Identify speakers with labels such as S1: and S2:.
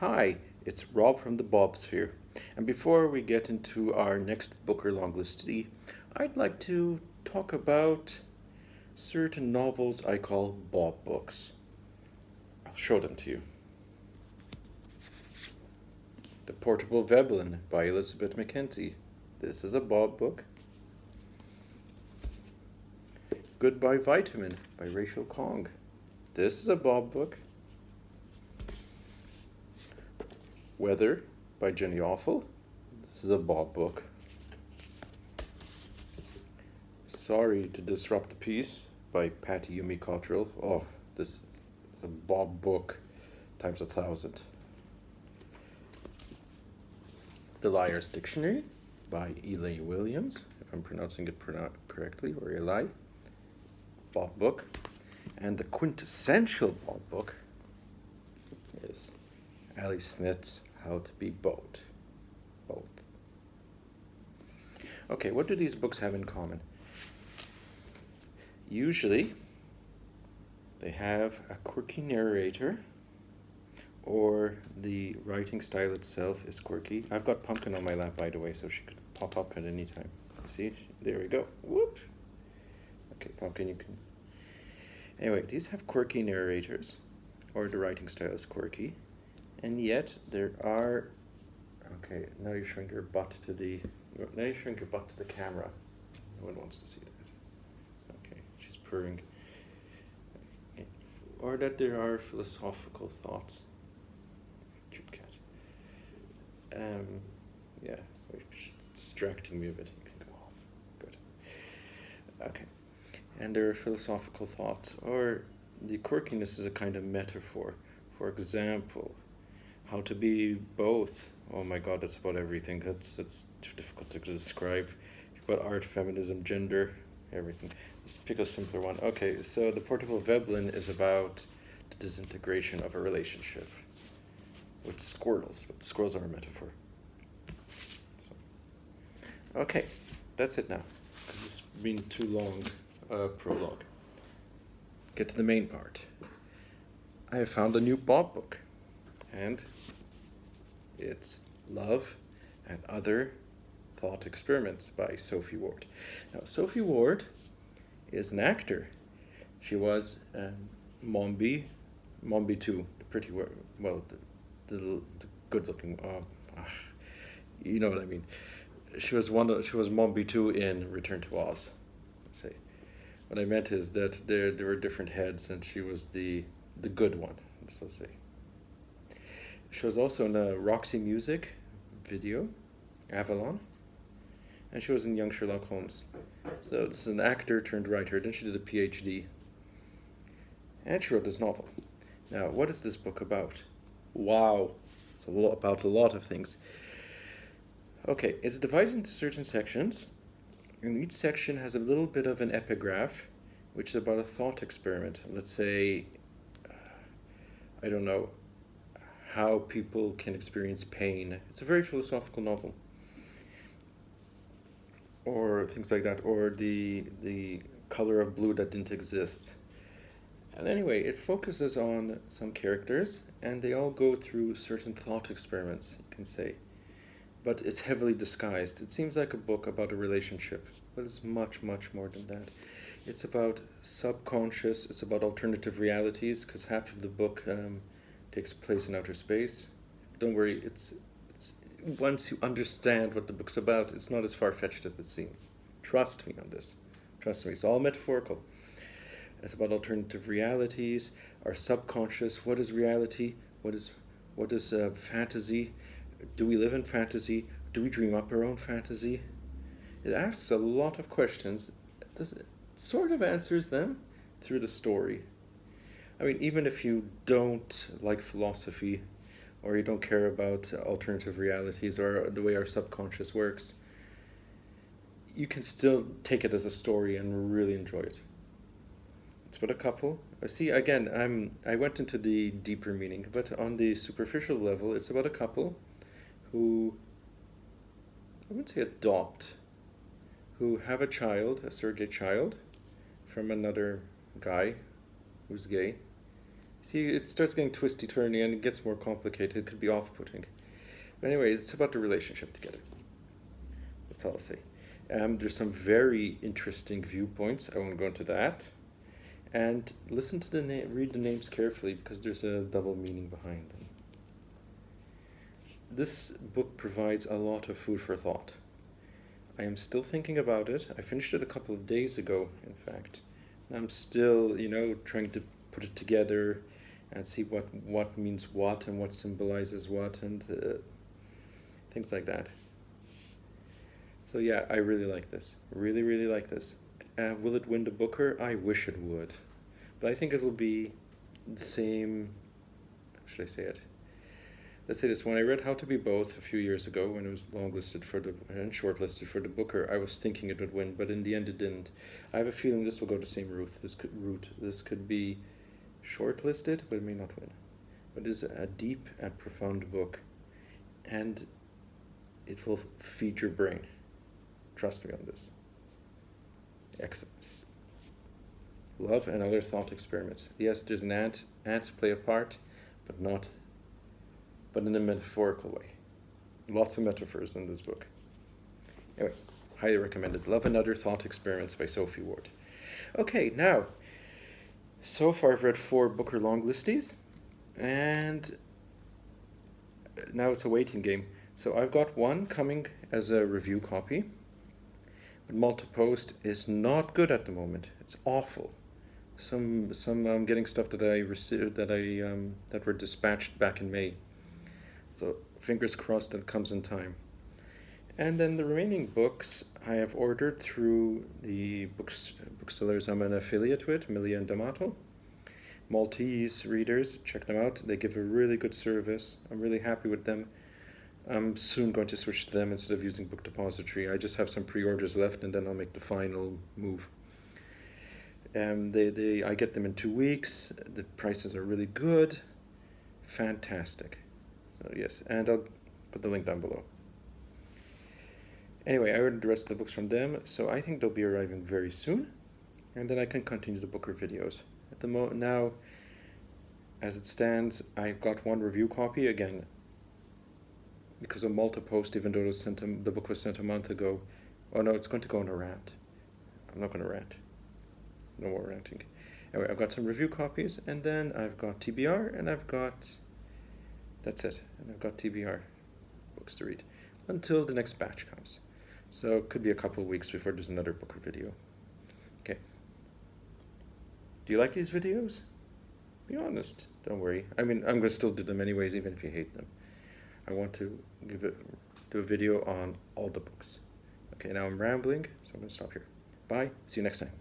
S1: Hi, it's Rob from the Bobsphere. And before we get into our next Booker Longlister study, I'd like to talk about certain novels I call Bob books. I'll show them to you. The Portable Veblen by Elizabeth Mackenzie. This is a Bob book. Goodbye Vitamin by Rachel Khong. This is a Bob book. Weather by Jenny Offill. This is a Bob book. Sorry to Disrupt the Peace by Yumi Cottrell. Oh, this is a Bob book times 1,000. The Liar's Dictionary by Eley Williams, if I'm pronouncing it correctly, or Eley. Bob book. And the quintessential Bob book is Ali Smith's How to Be Both. Okay, what do these books have in common? Usually, they have a quirky narrator, or the writing style itself is quirky. I've got Pumpkin on my lap, by the way, so she could pop up at any time. See? There we go. Whoop! Okay, Pumpkin, you can... Anyway, these have quirky narrators, or the writing style is quirky. And yet there are, okay, now you shrink your butt to the camera. No one wants to see that. Okay, she's purring. Okay. Or that there are philosophical thoughts. Cute cat. Yeah, it's distracting me a bit. You can go off. Good. Okay. And there are philosophical thoughts, or the quirkiness is a kind of metaphor. For example, how to be both. Oh my god, that's about everything. That's too difficult to describe. You've got art, feminism, gender, everything. Let's pick a simpler one. Okay, so the Portable Veblen is about the disintegration of a relationship with squirrels. But squirrels are a metaphor. So, okay, that's it now. Because it's been too long prologue. Get to the main part. I have found a new Bob book. And it's Love and Other Thought Experiments by Sophie Ward. Now, Sophie Ward is an actor. She was Mombi 2, the pretty, the good-looking, you know what I mean. She was Mombi 2 in Return to Oz. Let's say. What I meant is that there were different heads, and she was the good one. Let's say. She was also in a Roxy Music video, Avalon, and she was in Young Sherlock Holmes. So this is an actor turned writer. Then she did a PhD, and she wrote this novel. Now, what is this book about? Wow, it's about a lot of things. Okay, it's divided into certain sections, and each section has a little bit of an epigraph, which is about a thought experiment. Let's say, I don't know, how people can experience pain. It's a very philosophical novel. Or things like that, or the color of blue that didn't exist. And anyway, it focuses on some characters, and they all go through certain thought experiments, you can say. But it's heavily disguised. It seems like a book about a relationship, but it's much, much more than that. It's about subconscious, it's about alternative realities, because half of the book takes place in outer space. Don't worry, it's once you understand what the book's about, it's not as far-fetched as it seems. Trust me on this. Trust me, it's all metaphorical. It's about alternative realities, our subconscious. What is reality? What is fantasy? Do we live in fantasy? Do we dream up our own fantasy? It asks a lot of questions. It sort of answers them through the story. I mean, even if you don't like philosophy, or you don't care about alternative realities or the way our subconscious works, you can still take it as a story and really enjoy it. It's about a couple. See, again, I went into the deeper meaning, but on the superficial level, it's about a couple who, I wouldn't say adopt, who have a surrogate child, from another guy who's gay, See, it starts getting twisty-turny and it gets more complicated. It could be off-putting. But anyway, it's about the relationship together. That's all I'll say. There's some very interesting viewpoints. I won't go into that. And listen to the name, read the names carefully because there's a double meaning behind them. This book provides a lot of food for thought. I am still thinking about it. I finished it a couple of days ago, in fact. I'm still, trying to put it together and see what means what and what symbolizes what and things like that. So yeah, I really like this. Really, really like this. Will it win the Booker? I wish it would. But I think it'll be the same, how should I say it? Let's say this, when I read How to Be Both a few years ago, when it was longlisted and shortlisted for the Booker, I was thinking it would win, but in the end it didn't. I have a feeling this will go the same route. This could be shortlisted, but it may not win. But it is a deep and profound book, and it will feed your brain. Trust me on this. Excellent. Love and other thought experiments. Yes, there's an ant. Ants play a part, but in a metaphorical way. Lots of metaphors in this book. Anyway, highly recommended. Love and Other Thought Experiments by Sophie Ward. Okay, now, so far I've read 4 Booker Longlisties, and now it's a waiting game. So I've got one coming as a review copy, but Multipost is not good at the moment. It's awful. Some I'm getting stuff that I received that were dispatched back in May. So fingers crossed that it comes in time. And then the remaining books I have ordered through the booksellers I'm an affiliate with, Millia and D'Amato. Maltese readers, check them out. They give a really good service. I'm really happy with them. I'm soon going to switch to them instead of using Book Depository. I just have some pre-orders left and then I'll make the final move. I get them in 2 weeks. The prices are really good. Fantastic. So yes, and I'll put the link down below. Anyway, I ordered the rest of the books from them, so I think they'll be arriving very soon, and then I can continue the Booker videos. At the now, as it stands, I've got one review copy again. Because of Multipost, even though it was the book was sent a month ago. Oh no, it's going to go on a rant. I'm not going to rant. No more ranting. Anyway, I've got some review copies, and then I've got TBR, and that's it. And I've got TBR books to read until the next batch comes. So it could be a couple of weeks before there's another Booker video. Okay. Do you like these videos? Be honest. Don't worry. I mean, I'm going to still do them anyways, even if you hate them. I want to do a video on all the books. Okay, now I'm rambling, so I'm going to stop here. Bye. See you next time.